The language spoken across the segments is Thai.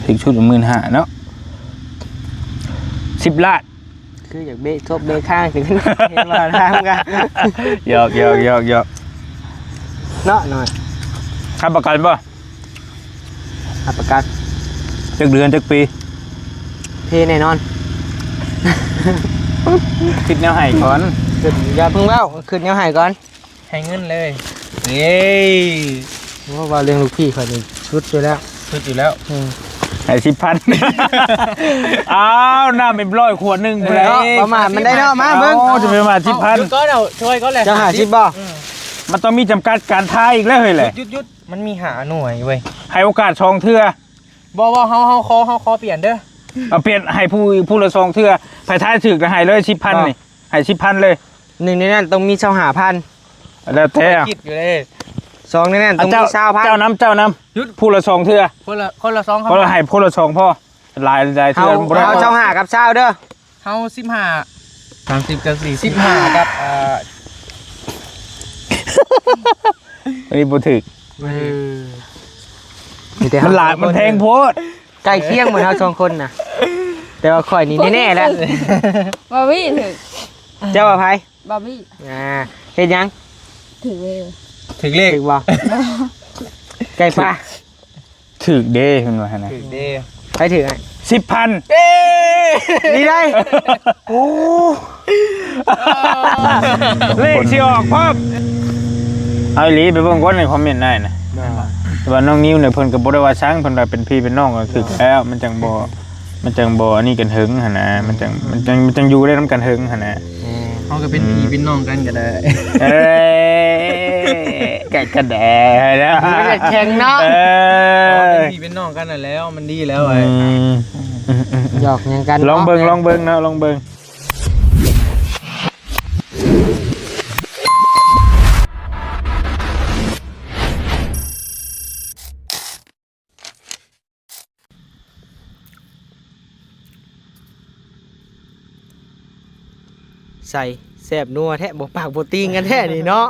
ถึงชุด15,000เนาะ10 ล้านคืออยากเบะทบเบะข้างถึงเห็นว่าทำกันหยอกเนาะหน่อยค้ำประกันป่ะประกันจักเดือนจักปีเทแน่นอนคิดแนวให้ก่อนขึ้นอย่าเพิ่งเล่าขึ้นแนวให้ก่อนให้เงินเลยว่าเรื่องลูกพี่คอยนี่ชุดอยู่แล้วให้10,000อ้าวน้ำเป็น100 ขวดนึงพุ่นแล้วประมาณมันได้เนาะมาเบิ่งจะเป็นประมาณ 10,000ก็เอาช่วยก็แหละจะหา10บ่มันต้องมีจำกัดการทายอีกแล้วเฮ้ยแหละยุดมันมีหาหน่วยเว้ยให้โอกาส2 เทื่อบ่เฮาคอเปลี่ยนเด้อเอาเปลี่ยนให้ผู้ละ2 เทื่อไผทายถึกก็ให้เลย 10,000 นี่ให้ 10,000 เลย1ในนั้นต้องมี25,000แล้วแต่คิดอยู่เลย2ในนั้นต้องมี20,000เจ้าน้ำผู้ละ2 เทื่อคนละ2ครับคนละให้ผู้ละ2พ่อหลายเทื่อบ่ได้เอา25กับ20เด้อเฮา15 30กับ40 15กับอันนี้บ่ถึกมันหลายมันแพงโพดใกล้เคียงเหมือนเฮา2 คนน่ะแต่ว่าข่อยนี่แน่ๆแล้วบ่มีถึกเจ้าว่าไผบ่มีเฮ็ดหยังถึกเลยถึงเลขถึกบ่ไก่ป้าถึกเด้เพิ่นว่าหั่นน่ะถึกเด้ใครถึกอ่ะ10,000นี่ได้โอ้เลขสิออกพร้อมเอาอีหลีไปเบิ่งก่อนในคอมเมนต์ได้นะแต่ว่าน้องนิ้วเนี่ยเพิ่นก็บ่ได้ว่าช้างเพิ่นว่าเป็นพี่เป็นน้องก็ถึกแล้วมันจังบ่อันนี้กันหึงหั่นน่ะมันจังอยู่ได้นำกันหึงหั่นน่ะเฮาก็เป็นพี่เป็นน้องกันก็ได้กระแดแล้วแข็งเนาะเป็นพี่เป็นน้องกันน่ะแล้วมันดีแล้วไอ้หยอกหยังกันลองเบิ่งเนาะลองเบิ่งใส่แซ่บนัวแท้บ่ปากบ่ติงกันแท้นี่เนาะ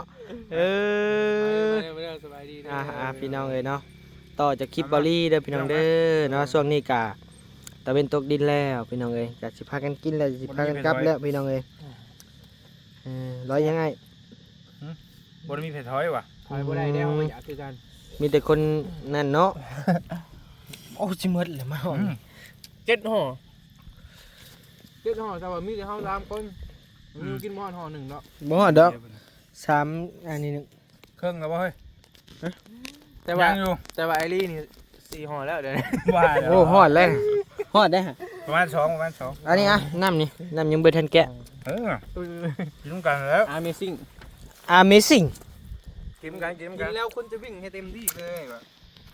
สบายดีพี่น้องเอ้ยเนาะต่อจากคลิปบอลลี่เด้อพี่น้องเด้อเนาะช่วงนี้กะตะเวนตกดินแล้วพี่น้องเอ้ยกะสิพากันกินแล้วสิพากันกลับแล้วพี่น้องเอ้ยร้อยยังไงบ่ได้มีเผ็ดถอยว่ะถอยบ่ได้แล้วมันอยากคือกันมีแต่คนนั่นเนาะโอ้สิหมดแล้วมาห่อ7 ห่อแต่ว่ามีแต่เฮา3 คนกินบ่ห่อ1เนาะบ่ดอก3อันนี้1ครึ่งแล้วบ่เฮ้ยแต่ว่าไอรี่นี่4 ห่อแล้วเดี๋ยวว่าโอ้ฮอดแล้วฮอดได้ฮะประมาณ2อันนี้อ่ะน้ำยังบ่ทันแกะกินกันแล้ว Amazing กินกันแล้วคุณจะวิ่งให้เต็มที่เลย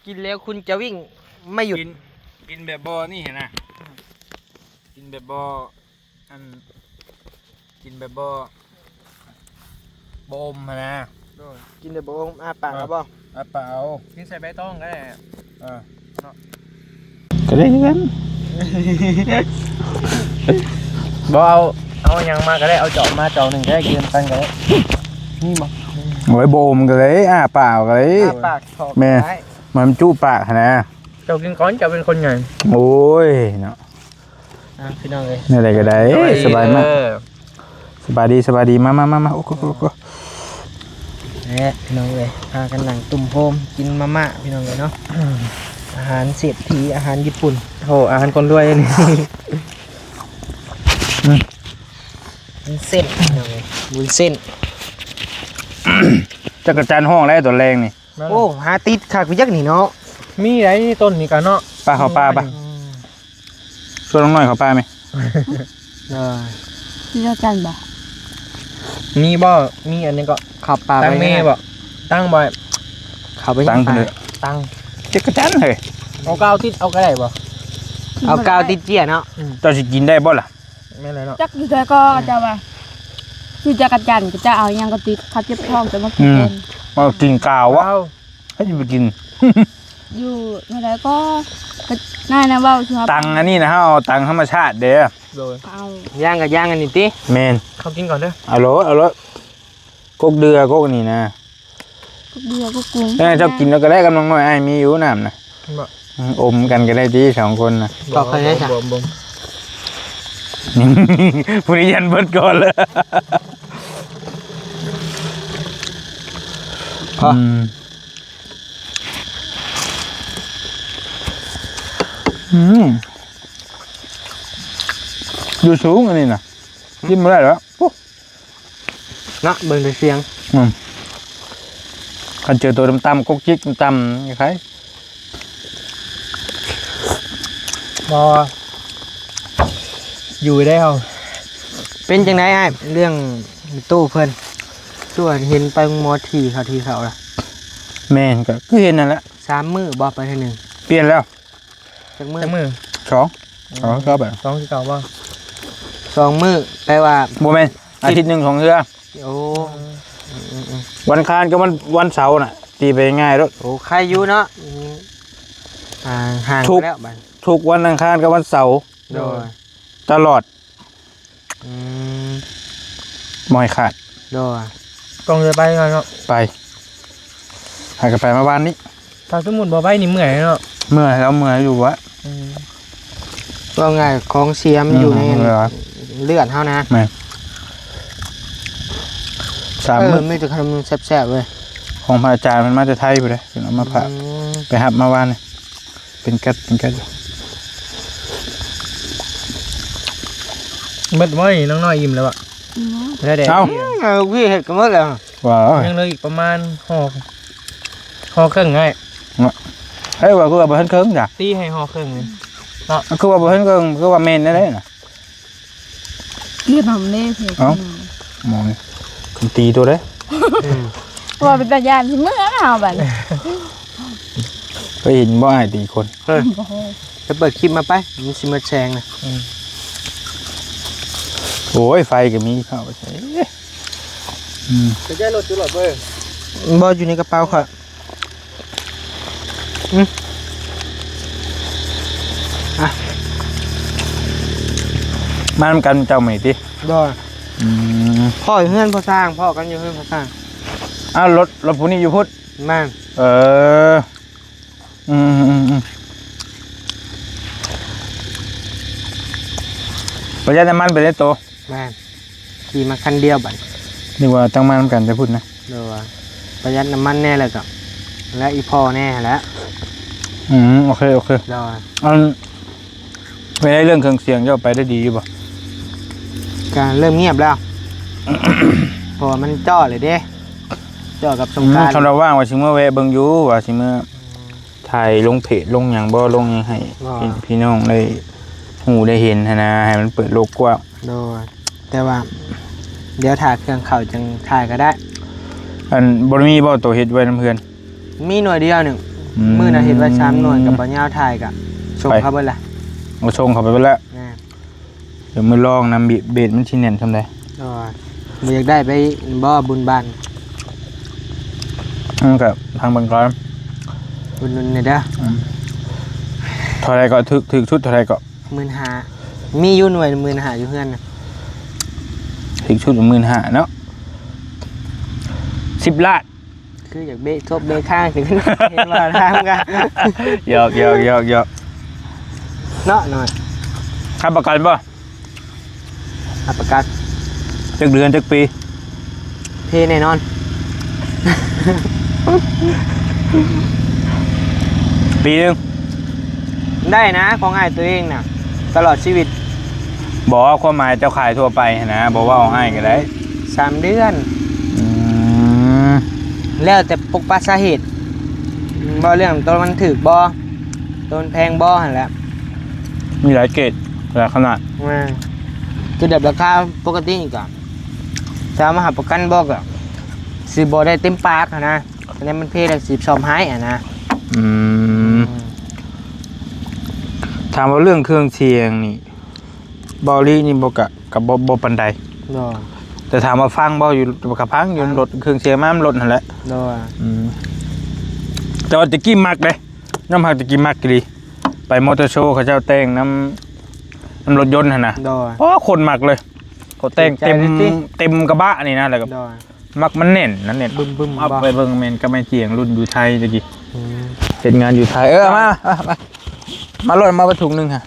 กินแล้วคุณจะวิ่งไม่หยุดกินแบบบ่นี่เห็นน่ะกินแบบบ่กินแบบบ่อมนะกินแบบบ่อมปากบ่เปล่ากินใส่ใบตองก็ได้ก็ได้กันบ่เอาหยังมาก็ได้เอาจอบมาจอบ1ก็ได้กินกันก็ได้นี่บ่โอ้ยบ่อมก็ได้เปล่าก็ได้ปากแม่มันจุปากนะเจ้ากินก้อนเจ้าเป็นคนไงโอ้ยเนาะพี่น้องเอ้ยนี่อะไรก็ได้สบายมากสบายดีมาโอ้โหพี่น้องเลยพากันหนังตุ่มโฮมกินมาม่าพี่น้องเลยเนาะอาหารเศรษฐีอาหารญี่ปุ่นโหอาหารคนรวยนี่เส้นพี่น้องเลยบุญเส้นจักรจันทร์ห้องอะไรตัวแรงนี่โอ้หาติดขากไปยักนี่เนาะมีไรต้นนี่กันเนาะปลาเขาปลาปะช่วยน้องหน่อยเขาปลาไหมที่เราจันบ่มีบ่มีอันนี้ก็ขับปลาตั้งเมย์บ่ตั้งบ่ขับไปตั้งเลยตั้งจักรจันทร์เลยเอากาวติดเอาก็ได้บ่เอากาวติดเจี๊ยเนาะเจ้าสิกินได้บ่ล่ะไม่เลยเนาะจักอยู่แต่ก็จะว่าคือจักรจันทร์จะเอายังก็ติดคัดเจ็บท้องจะมากินมากินกาววะให้ไปกินอยู่เมื่อไรก็น่านะว่าชัวร์ตังอันนี้นะฮะเอาตังธรรมชาติเด้อเอาย่างกับย่างกันนี่ติเมนเขากินก่อนเด้อเอารถกกเดือกกนี่นะ กกเดือก็กุ้งเจ้ากินแล้วก็ได้กำลังน้อยไอ้มีอยู่น้ำนะ อมกันก็ได้ดี2คนน่ะ ตอกใครได้จ้ะ บ่ม ผู้นี้ยันเบิดก่อนเลยอยู่สูงอันนี้นะยิ้มไม่ได้แล้ว นะเบิ่งแต่เสียง คันเจอตัวต่ำๆก๊กจิ๊กต่ำคล้าย บ่อยู่ได้เฮา เป็นจังได๋อ้ายเรื่องตู้เพิ่นส่วนเห็นไปหมอทีเขาล่ะ แม่นก็คือเห็นนั่นแหละ 3 มื้อบ่ไปเทื่อนึง เปลี่ยนแล้ว จักมื้อ จักมือ 2ก็แบบ 2คือเก่าบ่ 2 มื้อแปลว่า โมเมนอาทิตย์หนึ่ง2เทื่อ โอ้ วันอังคารกับวันเสาร์น่ะ ตีไปง่ายรถ โอ้ใครอยู่เนาะห่าง ทุก แล้วบัด ทุกวันอังคารกับวันเสาร์ โดย ตลอด อืม มอยขาด โดย ต้องเลยไปก่อนเนาะ ไปหายกันไปเมื่อวานนี้ ถ้าสมมุติบ่ไปนี่เมื่อยเนาะ เมื่อยแล้วเมื่อยอยู่วะ ว่าไงของเสียมอยู่ใน เมื่อย เลือดเฮานะ 3 มื้อ ไม่จะขนมแซ่บๆเว้ย ของพระอาจารย์มันมาจากไทยไปเลยเอามาผ่า อืม ไปหับมาวานนี่เป็นกัดอยู่ เบิดบ่นี่น้องน้อยอิ่มแล้วอ่ะแล้วแดด เอ้า เอาพี่เฮ็ดกันหมดแล้ว ว้าว ยังเหลืออีกประมาณห่อครึ่งไง เฮ้ยว่าคือว่าบ่ทันเคิงจ้ะ ตีให้ห่อครึ่งเลย คือว่าบ่ทันเคิงคือว่าเมนได้น่ะ เรียบหำเล่เพีย เอ้า มองคุณตีตัวเด้ ว่าเป็นตายานที่เมื่อเอาบัด ไปเห็นบ่อ้ายตีคน จะเปิดคลิปมาไปมันสิมาแชงนะ โอ้ยไฟก็มีเข้าไปใส่ จะได้รถจุลอดเว้ย บ่อยู่ในกระเป๋าค่ะ มานำกันเจ้าใหม่ติ ดอยพ่ออยู่เฮือนพ่อสร้างพ่อกันอยู่เฮือนพ่อสร้าง อ้าวรถผู้นี้อยู่พุทธ แม่น อืมประหยัดน้ำมันไปได้โต แม่นขี่มาคันเดียวบัด นี่ว่าตั้งมานำกันจะพูดนะ โดยประหยัดน้ำมันแน่เลยกับและอีพ่อแน่แล้ว โอเค โดย ไม่ได้เรื่องเครื่องเสียงเจ้าไปได้ดีอยู่ป่ะ การเริ่มเงียบแล้ว เพราะว่ามันจ่อเลยเด้จ่อกับสงกรานต์ คำเราว่างว่าสิเมื่อแวะเบิ่งอยู่ว่าสิเมื่อถ่ายลงเพจลงอย่างบ่ลงหยังให้พี่น้องได้หูได้เห็นหั้นนะให้มันเปิดโลกกว้าง โดยแต่ว่า เดี๋ยวถ่ายเครื่องเข่าจังถ่ายก็ได้ อันบ่มีบ่ตัวเฮ็ดไว้นำเพื่อน มีหน่วยเดียวหนึ่งมื้อน่ะเห็นว่า3หน่วยกับบ่ยาวถ่ายกะส่งเข้าเบิดละ เอาส่งเข้าไปเบิดแล้ว นะ เดี๋ยวมื้อลองนำเบสมันสิแน่นซำใด โดยบ่อยากได้ไปบ่บุญบ้าน มันก็ทางเบิ่งก่อน บุญนุ่นนี่เด้อ เท่าไรก็ถึกชุดเท่าไรก็ 15,000มีอยู่หน่วย15,000อยู่เฮือนน่ะ ถึกชุด15,000เนาะ10 ล้าน คืออยากเบะทบเบะข้างถึงเห็นว่าทางกัน หยอก เนาะหน่อย ค่าประกันบ่ อัปประกัน จักเดือนจักปี เพแน่นอน ปีนึง ได้นะของอ้ายตัวเองน่ะตลอดชีวิต บอกว่าความหมายเจ้าขายทั่วไปนะบอกว่าเอาให้ก็ได้ 3 เดือน อืม แล้วแต่ปกปักสาเหตุบ่เรื่องต้นมันถูกบ่ต้นแพงบ่หั่นแหละ มีหลายเกรดหลายขนาด คือแบบราคาปกตินี่ก็ถ้ามาหาประกันบ่ก็สิบ่ได้เต็มปากหั้นนะอันนี้มันเพละ10ชอมหายอ่ะนะ อืมถามว่าเรื่องเครื่องเสียงนี่บอลี่นี่บอกกับบ่ปันใด โดย แต่ถามว่าฟังบ่อยู่กับพังอยู่รถเครื่องเสียงมันรถนั่นแหละ โดย แต่ว่าตะกี้มักเลยน้ำหักตะกี้มักดีไปมอเตอร์โชว์เขาเจ้าแต่งน้ำรถยนต์หั่นน่ะ โดย เพราะคนมักเลยเขาแต่งเต็ม ใจเลยสิ เต็มกระบะนี่นะแล้วก็ โดย มักมันเน่นนั่นเน่น บึ้มๆ เอา บ่ ไปเบิ่งแม่นก็ไม่เจียงรุ่นอยู่ไทยตะกี้ อืม เฮ็ดงานอยู่ไทยมาลดมาถุงนึงค่ะ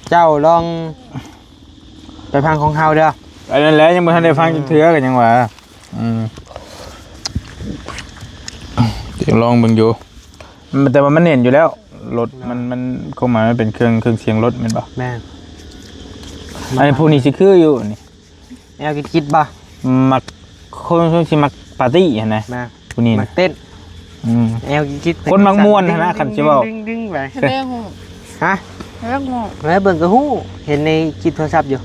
เจ้าลองไปพังของเฮาเด้อ อันนั้นแหละยังบ่ทันได้ฟังจักเทื่อกันยังว่าเดี๋ยวลองเบิ่งอยู่แต่ว่ามันเน้นอยู่แล้วรถมันเข้ามามันเป็นเครื่องเสียงรถแม่นบ่ แม่น อันนี้ผู้นี้สิคืออยู่นี่ แอลคิดบ่ มักคนสิมักปาร์ตี้หั่นนะ มา ผู้นี้ มา นะ เต้น แอลคิด คนมักม่วนนะคันสิเว้า ดึงๆไป เรื่องงู ฮะ เรื่องงู แล้วเบิ่งก็ฮู้เห็นในคลิปโทรศัพท์อยู่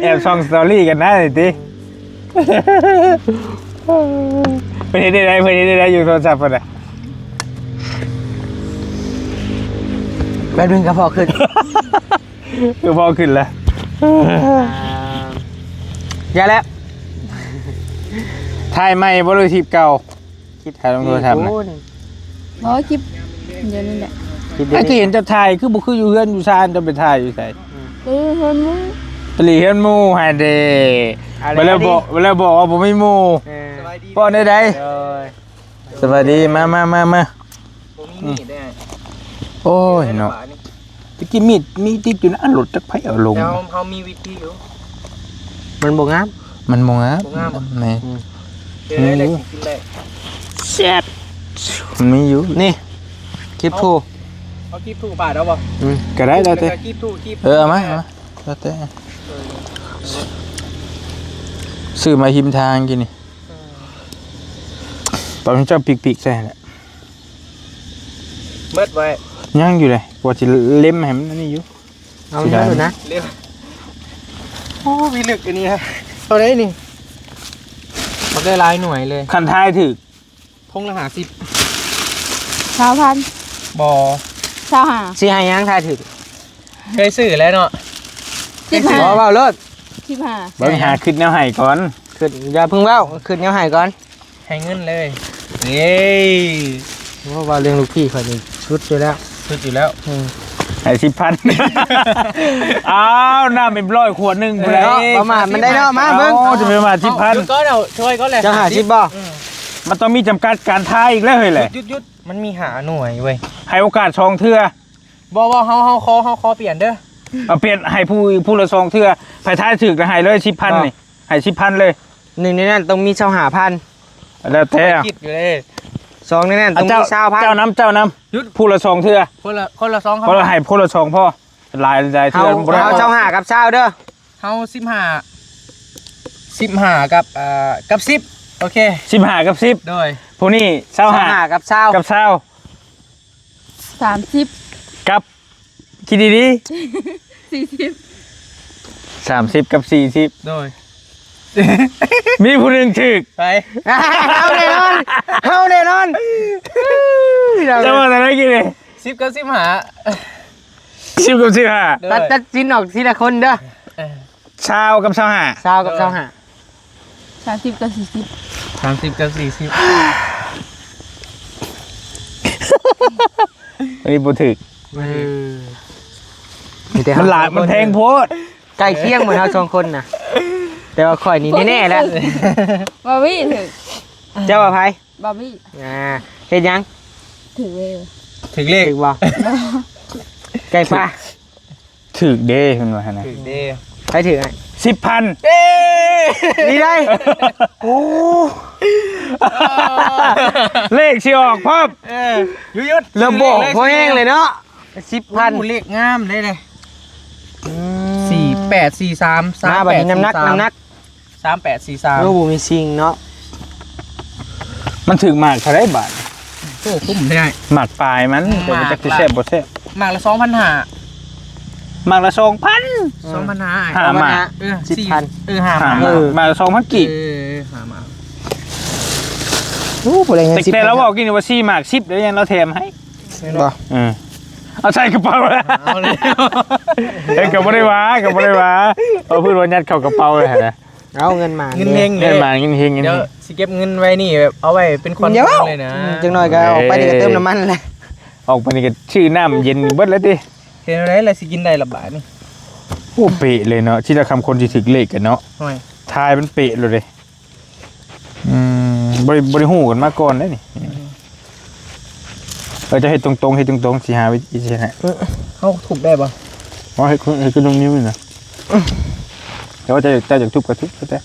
แอบส่องสตอรี่กันนะติไปเฮ็ดได้อยู่โทรศัพท์พุ่นน่ะ แป๊บนึงก็พอขึ้น คือพอขึ้นแล้ว อย่าแล้ว ถ่ายใหม่บ่รู้คลิปเก่าคิดถ่ายลงโทรศัพท์นะ เพราะคลิปเดี๋ยวนี้แหละ คลิปเดีย ไอ้ ว ที่ นี้ เห็นจะถ่ายคือบ่คืออยู่เฮือนอยู่ชานจะไปถ่ายอยู่ไส เฮิร์นมู ตลีเฮือนหมู่ให้เด้เวลาบอกว่าบ่มีหมู่ เออ ป้อนได้ โดย สวัสดีมา ผมมีมีดได้ โอ้ยเนาะตะกี้มีติดอยู่นะรถจักไผเอาลง แล้วเฮามีวิธีอยู่ มันบ่งาม มันบ่งาม บ่งาม นี่ เดี๋ยวได้กินได้ แซ่บมันมีอยู่ นี่คลิปทู เอาคีบถูกบาทเอาบ่ ก็ได้แล้วแต่ คีบถูกคีบ เอามาแล้วแต่ซื้อมาหิมทางกินนี่ตอนนี้เจ้าปิกๆใส่แหละ เบิดไว้ ย่างอยู่เลยกว่าสิเล็มให้มันอันนี่อยู่ เอาเนื้อดูนะ เรียบโอ้มีลึกอันนี้ฮะ เอาได้นี่มันได้หลายหน่วยเลย คันท้ายถึก ทงละ50 1,000 บ่ 25 สิให้ยังทายถึก เคยซื้อแล้วเนาะ บ่ 15 เว้าเลิศ 15 เบิ่งหาขึ้นแนวให้ก่อน ขึ้นอย่าเพิ่งเว้าขึ้นแนวให้ก่อน ให้เงินเลยเย้ เพราะว่าเรื่องลูกพี่ข่อยนี่ชุดอยู่แล้ว สุดอยู่แล้ว ให้10,000 อ้าวน้ำเป็น100ขวดนึงพุ่นแหละ เนาะประมาณมันได้เนาะมาเบิ่ง โอ้จะเป็นประมาณ เดี๋ยวก็เดี๋ยวช่วยก็เลย จะหา10บ่ มันต้องมีจำกัดการทายอีกแล้วเฮ้ยแหละ หยุดมันมีหาหน่วยเว้ย ให้โอกาส2เทื่อ บ่เฮาคอเปลี่ยนเด้อ เอาเปลี่ยนให้ผู้ละ2เทื่อไผท้ายถึกก็ให้เลย10,000นี่ให้10,000เลย หนึ่งในนั้นต้องมี25,000 แล้วแต่ คิดอยู่เลย สองในนั้นต้องมี20,000 เจ้าน้ำผู้ละ2เทื่อ คนละ2ครับ เพราะเราให้ผู้ละ2พ่อหลายเทื่ เฮา อบ่ได้ เฮา25กับ20เด้อ เฮา15กับ10โอเค 15กับ10 โดย ผู้นี้25 25กับ20 กับ20 30 กับคิดดี 40 30กับ40 โดย มีผู้หนึงถึก ไป เอาแน่นอนเอาแน่นอน จะว่าแต่ได้กี่เลย 10กับ15 10กับ15 ตัดสินออกทีละคนเด้อ 20กับ25 20กับ25 30กับ40 30กับ40 อันนี้บ่ถึก แต่ มันหลายมันแพงโพด ใกล้เคียงเหมือนเราสองคนน่ะแต่ว่าข่อยนี่แน่ๆแล้ว บาบี้ถึง เจ้าว่าไผ บาบี้ เฮ็ดหยัง ถึงเลย ถึงเลข ถึกบ่ใกล้ป้า ถึกเด้เพิ่นว่าหั่นน่ะ ถึงเด้ ใครถึกอ่ะ 10,000 เอ้ นี่ได้โอ้ เลขสิออกพร้อม ยุด ระบบพอแห้งเลยเนาะ 10,000เลขงามเลย 4843 มาบัดนี้น้ำหนัก 3843 โอ้บ่มีซิงเนาะ มันถึกมากเท่าไดบาท โอ้คุ้มได้ หมากปลายมันแต่มันจะสิแซ่บบ่แซ่บ หมากละ 2,500 หมากละ 2,000 2,500 หาหมาก หา หา มา หมากหมากละ2,000กีบ หามา โอ้บ่ได้เงิน แต่เราบอกกินว่า4หมาก10เดี๋ยวยังเราแถมให้ บ่ เอาใส่กระเป๋าแล้ว เอาเลย เอ้ยก็บ่ได้ว่าเอาพูดว่ายัดเข้ากระเป๋าเลยนะ เอาเงินมา เงินเฮงเล เงิ ย นมาเงินเฮงเงิน เดี๋ยว เฮง สิเก็บเงินไว้นี่แบบเอาไว้เป็นคอน เดี๋ยว เลยนะ จังหน่อยก็ออกไปนี่ก็เติมน้ำมันเลย ออกไปนี่ก็ชื่อน้ำเย็นเบิดแล้วดิ เห็นอะไรอะไรสิกินได้ละบาทนี่ โอ้เป๊ะเลยเนาะที่ละคำคนที่ถึกเลขกันเนาะ ห่วย ทายมันเป๊ะเลย บริหูกันมาก่อนได้นี่จะให้ตรงๆให้ตรงๆสิหาวิธีใช่ไหม เขาถูกได้ป่ะ ว่าให้ขึ้นตรงนิ้วนี่นะแต่ว่าจะทุบกระทุบแต่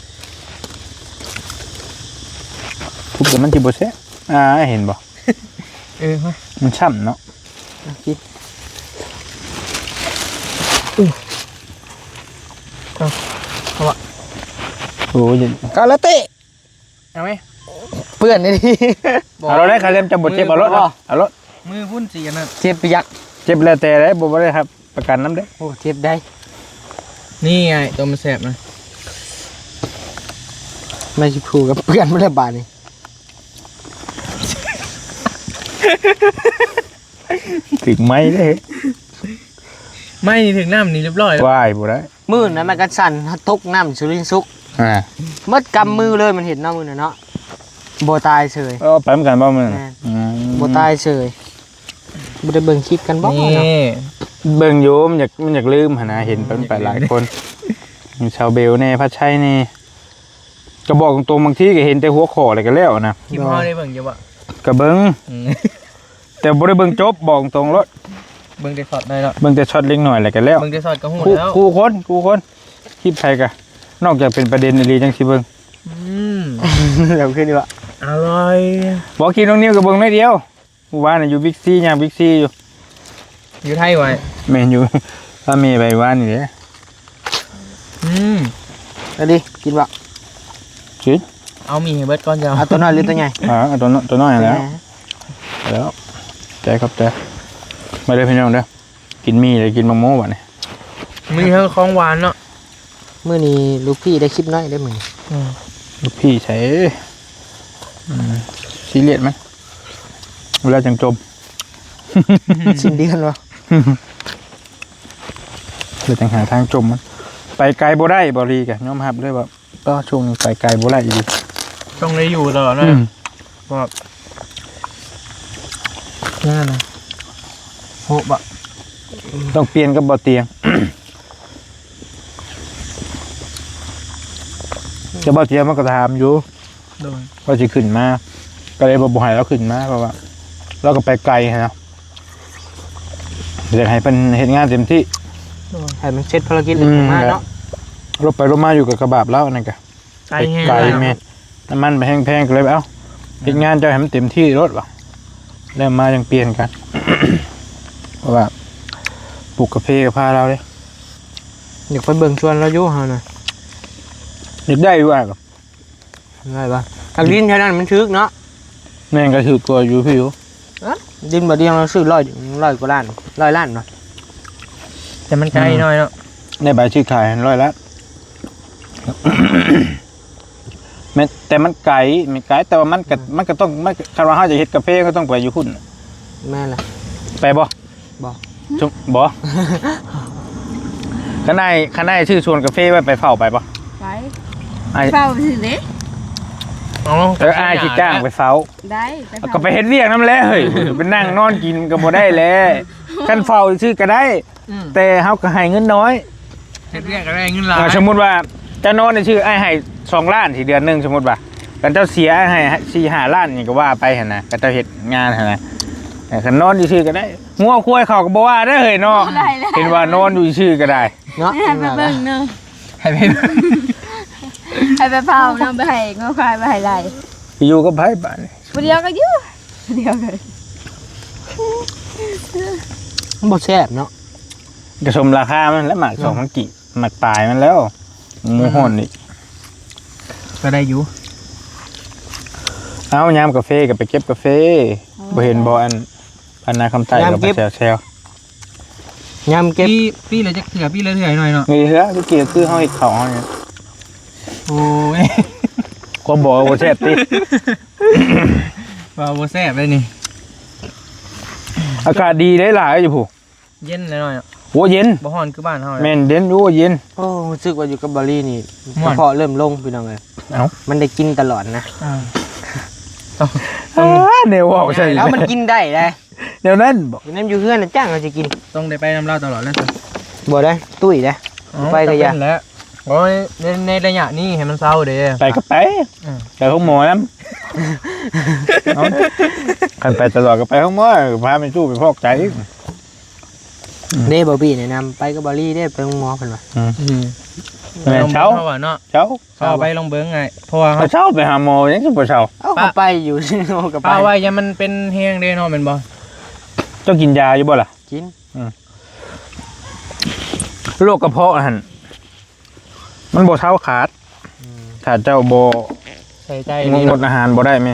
ทุบแต่มันจีบเซ่เห็นบ่ มันช่ำเนาะ คิด โอ้ย กาลาเต้ เอาไหม เปื้อนนี่ดิ เอาเราได้ค่ะจะบดเจ็บเอารถเอารถ มือพุ่นสีนั่น เจ็บไปยัก เจ็บแล้วแต่ได้บ่ได้ครับประกันน้ำได้ โอ้เจ็บได้ นี่ไงตัวมันแสบนะ ไม่ชิคูกับเปื้อนไม่ได้บาดนี่ ถึงไหมได้ ไม่นี่ถึงน้ำนี่เรียบร้อยแล้ว วายบ่ได้ มือนั้นมันก็สั่นทุกน้ำสุรินสุกมัดกำมือเลยมันเห็นเนาะมือน่ะเนาะบ่ตายเฉย ไปเหมือนกันบ่มึง บ่ตายเฉยบ่ได้เบิ่งคลิปกันบ่ นี่ เนาะ เบิ่งโยมอยากลืมหนะเห็นไปหลายคนชาวเบลเนี่ยพัดชัยนี่ก็บอกตรงบางทีก็เห็นแต่หัวข้ออะไรก็แล้วนะ คลิปพ่อได้เบิ่งอยู่บ่ ก็เบิ่งแต่บ่ได้เบิ่งจบบอกตรงรถ เบิ่งได้สอดได้แล้ว เบิ่งแต่ช็อตเล็กหน่อยอะไรก็แล้ว เบิ่งได้สอดก็หู คู่ แล้ว คู่คนคลิปไทยกะนอกจากเป็นประเด็นอีจังสิเบิ่ง เดี๋ยวขึ้นดีกว่า อร่อย บอกกินน้องนิ้วก็เบิ่งไม่เดียวเมื่อวานน่ะอยู่บิ๊กซีย่างบิ๊กซีอยู่ อยู่ไทยไว้ แม่นอยู่ถ้ามีไปวานนี่เด้ เอาดิกินบ่ สิ เอามีให้เบิดก่อนจะ เอาตัวน้อยหรือตัวใหญ่ เอาตัวน้อยแล้วใจครับใจมาเลยพี่น้องเด้อกินมีเลยกินมะม่วงบัดนี้ มีทั้งของหวานเนาะ มื้อนี้ลูกพี่ได้คลิปน้อยได้มื้อนี้ ลูกพี่ใช้ซีเรียสมั้ยเวลาจังจม สิ้นเดือนวะ เดี๋ยวจังหาทางจมมันไปไกลบ่ได้บ่รีกะยอมรับเลยว่าก็ช่วงนี้ไปไกลบ่ได้อีก ต้องได้อยู่ตลอดเลยบอก นั่นน่ะ โหบะ ต้องเปลี่ยนกับบ่เตียง จะบ่เตียงมันก็ถามอยู่ โดน ว่าสิขึ้นมาก็เลยบ่ให้เราขึ้นมาเพราะว่าเราก็ไปไกลนะอยากให้เพิ่นเฮ็ดงานเต็มที่ ให้มันเสร็จภารกิจเลยมาเนาะ รถไปรถมาอยู่กับกระบะแล้วนั่นก็ ไกลแห้ง ไกลแม่น้ำมันไปแพงๆก็เลยเอ้าเฮ็ดงานเจ้าให้มันเต็มที่รถว่ะแล้วมาจังเปลี่ยนกัน เพราะว่าปลูกกาแฟกับพาเราเด้ อยากไปเบิ่งชวนเราอยู่หั่นน่ะ อยากได้อยู่อ่ะก็ ได้ป่ะทางดินแค่นั้นมันถึกเนาะ แม่งก็ถือกลัวอยู่พี่อยู่ ดินบ่เดียวเราซื้อ100กว่าล้าน100ล้านเนาะ แต่มันไกลหน่อยเนาะ ในใบชื่อขาย100ละแต่มันไกลไม่ไกลแต่ว่ามันก็ต้องมันคันว่าเฮาจะเฮ็ดกาแฟก็ต้องไปอยู่พุ่น แม่นล่ะ ไปบ่ บ่ จุบ่ข้างในชื่อชวนกาแฟไว้ไปเฝ้าไปบ่ ไป ไอ้ เฝ้าสิเด้ อ้ายสิจ้างไปเฝ้า ได้ ก็ไปเฮ็ดเวียกนำแล้วเฮ้ยไปนั่งนอนกินก็บ่ได้แล้วคันเฝ้าชื่อก็ได้ แต่เฮาก็ให้เงินน้อย เฮ็ดเรียกอะไรเงินหลาย สมมุติว่าเจ้านอนในชื่ออ้ายให้2ล้านที่เดือนนึงสมมุติว่ากันเจ้าเสียอ้ายให้4-5ล้านนี่ก็ว่าไปหั่นน่ะกันเจ้าเฮ็ดงานหั่นน่ะแต่คันนอนอยู่ชื่อก็ได้งัวควายเขาก็บ่ว่าได้เฮ้ยเนาะเห็นว่านอนอยู่ชื่อก็ได้ เนาะ ให้ไปเบิ่งเนาะ ให้ไป ให้ไปเฝ้าเนาะไปให้งอควายไปให้ไร ไปอยู่กับไผบ้านนี่ ผู้เดียวก็อยู่ผู้เดียวเลย มันบ่แซ่บเนาะ ก็สมราคามันแล้วหมาก2,000กิหมากปลายมันแล้วหมูฮ้อนนี่ ก็ได้อยู่ เอายามกาแฟก็ไปเก็บกาแฟบ่เห็นบ่อันนาคำไต้ก็ไปแซวย ำเก็บ พี่เลยจะเถื่อพี่เลยเถื่อหน่อยเนาะ ๆนี่เฮ้อเกี่ยวคือเฮาเฮ็ดข้าวเฮาเนี่ย โอ้ย ก็บอกว่าบ่แซ่บติ ว่าโบแซ่บเลยนี่ อากาศดีได้หลายอยู่ผู้ เย็นเลยหน่อย โอ้เย็น บ่ฮ้อนคือบ้านเฮา แม่นเด่นอยู่เย็น โอ้รู้สึกว่าอยู่กับบอลลี่นี่ ม่ ก วน ระเพาะเริ่มลงพี่น้องเอ้ย เอ้า มันได้กินตลอดนะ แนวว่าใช่ แล้วมันกินได้เลย แนวนั้นบ่ อยู่น้ำอยู่เฮือนน่ะจ้างเราจะกิน ต้องได้ไปน้ำเล่าตลอดแล้ว บ่ได้ตุ้ยได้ ไปก็อย่า แล้วโห โอ้ยในระยะนี้ให้มันเศร้าเด้ ไปก็ไปไปห้องหมอน้ำเอาคันไปตลอดก็ไปห้องหมอพาไปสู้ไปพอกใจ เด้บ่บี้แนะนำไปกับบอลลี่เด้ไปโรงหมอเพิ่นว่า แม่นเช้า เนาะ เช้า เข้าไปลองเบิ่งไงเพราะว่า เช้าไปหาหมอยังสิบ่เช้า เอ้าเขาไปอยู่ซิโนกับไป ป้าว่ายังมันเป็นแห้งเด้เนาะแม่นบ่ เจ้ากินยาอยู่บ่ล่ะ กิน โรคกระเพาะหั่นมันบ่เช้าขาดถ้าเจ้าบ่ ใส่ใจ ง นี่ ดอาหารบ่ได้แม่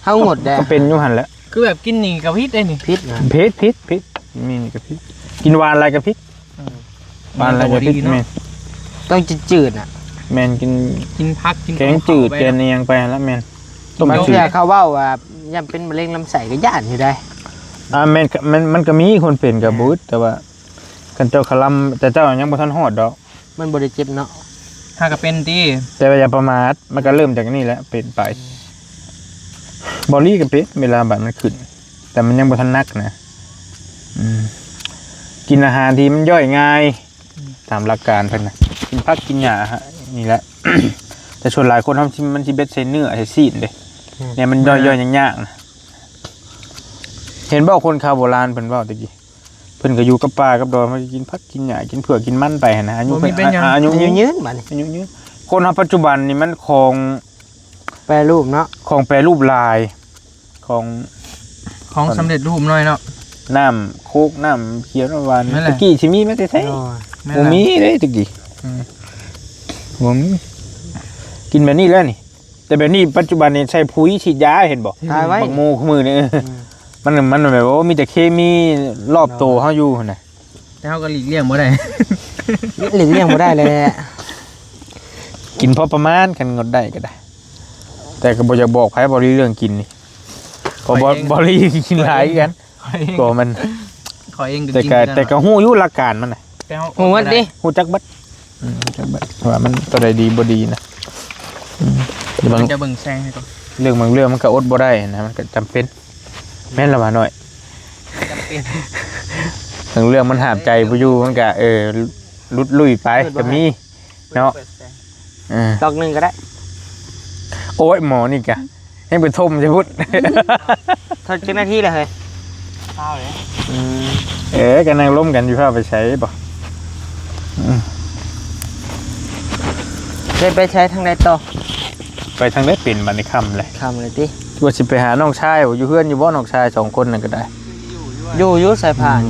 เฮาหมดแด้ ก็เป็นอยู่หั่นแหละ คือแบบกินนี่กับพิษได้นี่ พิษนะ พิษมีนี่ก็พิษกินหวานอะไรก็พิษหวานอะไรก็พิษแม่น ต้องจืดๆน่ะ แม่นกิน กินพักกิน แกงจืดแกงเนียงไปแล้วแม่นต้ม บาง จื เทื่อ ด เขาเว้าว่าย่ำเป็นมะเร็งลำไส้ก็ย่านอยู่ได้ แม่นมันก็มีคนเป็นกับบูดแต่ว่ากันเจ้าคลำแต่เจ้ายังบ่ทันฮอดดอก มันบ่ได้เจ็บเนาะ ถ้าก็เป็นตี แต่ว่าอย่าประมาทมันก็เริ่มจากนี่แหละเป็นไปบอลลี่ก็เป็นเวลาบัดมันขึ้น แต่มันยังบ่ทันนักนะกินอาหารที่มันย่อยง่ายตามหลักการเพิ่นน่ะกินผักกินหญ้าฮะนี่แหละ แต่ส่วนหลายคนทำมันสิเบ็ดใส่เนื้อใส่ซีนเด้เนี่ยมันย่อยยากๆนะเห็นบ่คนคาโบราณเพิ่นเว้าตะกี้เพิ่นก็อยู่กับป่ากับดอยมันกินผักกินหญ้ากินเผือกกินมันไปหั่นนะอายุอายุ ยืนบัดนี้ อายุยืนคนปัจจุบันนี่มันของ แปรรูปเนาะ ของแปรรูปลายของ ของสำเร็จรูปหน่อยเนาะ น้ำโคกน้ำเขียวน้ำหวาน นั่นแหละ ตะกี้สิมีไหมแต่ใช่ โอ้ย บ่มีเด้ตะกี้บ่มีกินแบบนี้แล้วนี่ แต่แบบนี้ปัจจุบันนี่ใช้ปุ๋ยฉีดยาเห็นบ่ ตายไว้ บักโมขมือนี่มันแบบว่ามีแต่เคมีรอบตัวเฮาอยู่หั่นน่ะ แต่เฮาก็หลีกเลี่ยงบ่ได้ หลีกเลี่ยงบ่ได้เลย กินพอประมาณกันงดได้ก็ได้ แต่ก็บ่อยากบอกไผบ่รีเรื่องกินนี่เพราะบ่รีกินหลายกันก็มัน ขอเองก็ แต่ กิน ก็แต่ก็ฮู้อยู่หลักการมันน่ะ แต่เฮา โหวัดดิ ฮู้จักเบัดฮู้จักเบัดว่ามันตัวใดดีบ่ดีนะบาง จะเบิ่งแซงให้ก่อน เรื่องบางเรื่องมันก็อดบ่ได้นะมันก็จำเป็นแม่นละว่าหน่อย จำเป็น บางเรื่องมันห้ามใจบ่อยู่มันก็ลุดลุยไปก็มีเนาะ ดอกหนึงก็ได้ โอ้ยหมอนี่กะให้ไปทมจะพูด เท่าจักนาทีเลยเฮ้ย ข้าวเลย กันนั่งล้มกันอยู่พาไปใช้บ่ ได้ไปใช้ทางใดต่อ ไปทางได้เป็นบัดนี้ค่ำเลย คำเลยติ ว่าสิไปหาน้องชายอยู่เฮือนอยู่บ่น้องชาย2คนนั่นก็ได้ อยู่สายผ่าน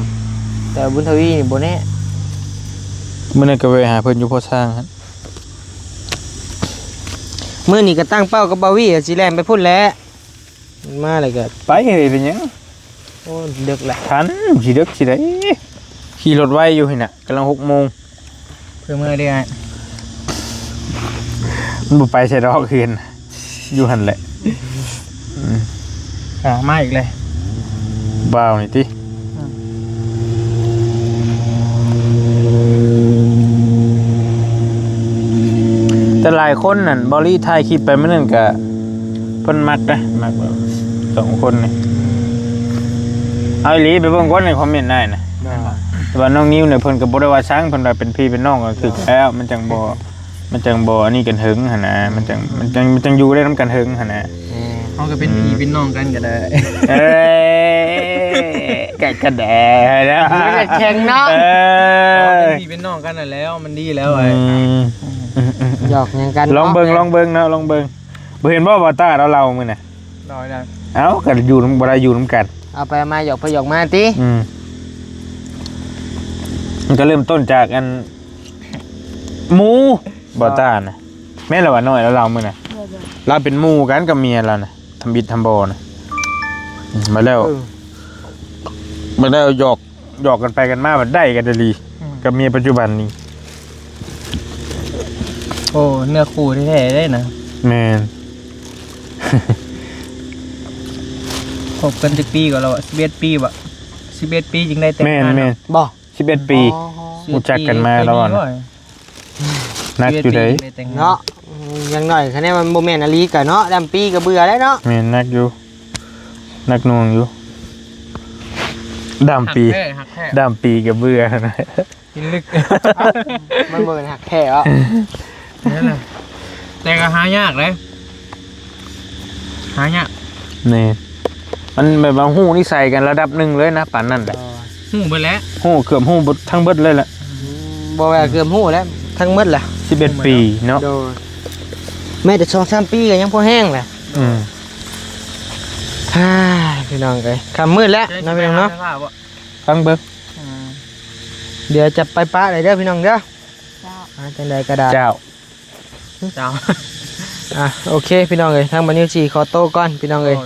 แต่บุญทวีนี่บ่แน่ มื้อนั้นก็ไปหาเพิ่นอยู่พอสร้างครับ มื้อนี้ก็ตั้งเป้ากับบ่าวี่สิแล่นไปพุ่นแหล้วมาเลยก็ ไปเฮ้ยเป็นหยัง โอ้ดึกแหละ ทันสิดึกสิได้ขี่รถไว้อยู่หั่นน่ะกำลัง6 โมง เพื่อเมื่อได้ไง มันบ่ไปใช่ดอกคืนอยู่หั่นแหละ มาอีกเลย บ่าวนี่ติแต่หลายคนนั่นบอลี่ถ่ายคลิปไปมื้อนั้นก็เพิ่นมักนะมักแบบ2 คนนี่เอาอีหลีไปเบิ่งก่อนในคอมเมนต์ได้นะแต่ว่าน้องนิ้วเนี่ยเพิ่นก็บ่ได้ว่าช้างเพิ่นว่าเป็นพี่เป็นน้องก็คือแล้วมันจังบ่อันนี้กันหึงหั่นนะมันจังอยู่ได้นํกันหึงหั่นนะ เฮาก็เป็นพี่เป็นน้องกันก็ได้ เอ้ยกระแดนะ มันก็แข็งเนาะ เป็นพี่เป็นน้องกันน่ะแล้วมันดีแล้วไอ้ หยอกหยังกัน ลองเบิ่งเนาะลองเบิ่งบ่เห็นบ่ว่าตาเรามื้อน่ะ น้อยได้ เอ้าก็อยู่บ่ได้อยู่นํกัน เอาไปมาหยอกไปหยอกมาติ มันก็เริ่มต้นจากอันหมูบ่ตานะแม่นละว่าน้อยแล้วเรามื้อน่ะเราเป็นหมู่กันกับเมียเราน่ะทำบิดทำบ่น่ะมาแล้วหยอกกันไปกันมาบัดได้กันดลีกับเมียปัจจุบันนี้ โอ้เนื้อคู่แท้ๆได้นะ แม่น คบกันจักปีก็แล้ว11ปีบ่11ปีจึงได้แต่ง แม่น งาน แม่น บ่ 11 ปี รู้จักกันมาแล้วอะ นักอยู่เด้ เนาะอยังหน่อยคะแนนมันบ่แม่นอลีก็เนาะดำปีก็เบื่อแล้วเนาะ แม่นนักอยู่นักหน่วงอยู่ดำปี หักแท้ ดำปีกับเบื่อนะ เ กินลึก มันบ่เป็นหักแท้อ่ะ นั่นน่ะแต่ก็หายากเลยหายาก นี่มันแบบว่าหู้นี่ใส่กันระดับหนึ่งเลยนะป่านนั้นแหละ หูไปแล้ว หู้เกือบหู้เบิดทั้งเบิดเลยแหละ บ่ว่าเกือบฮู้แล้วทั้งหมดแหละ 11 ปีเนาะ โดยแม่แต่2-3ปีก็ยังพอแห้งแหละ อืม ฮ่าพี่น้องเอ้ยค่ำมืดแล้วนะพี่น้องเนาะ ฟังเบิ่ง เดี๋ยวจะไปป้าเลยเด้อพี่น้องเด้อ เจ้า จังใดก็ได้ เจ้า เจ้า โอเคพี่น้องเอ้ยทางบันนิวจีขอโต้ก่อนพี่น้องเอ้ย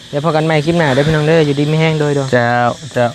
เดี๋ยวพอกันใหม่คลิปหน้าเด้อพี่น้องเด้ออยู่ดีไม่แห้งโดย เจ้าเจ้า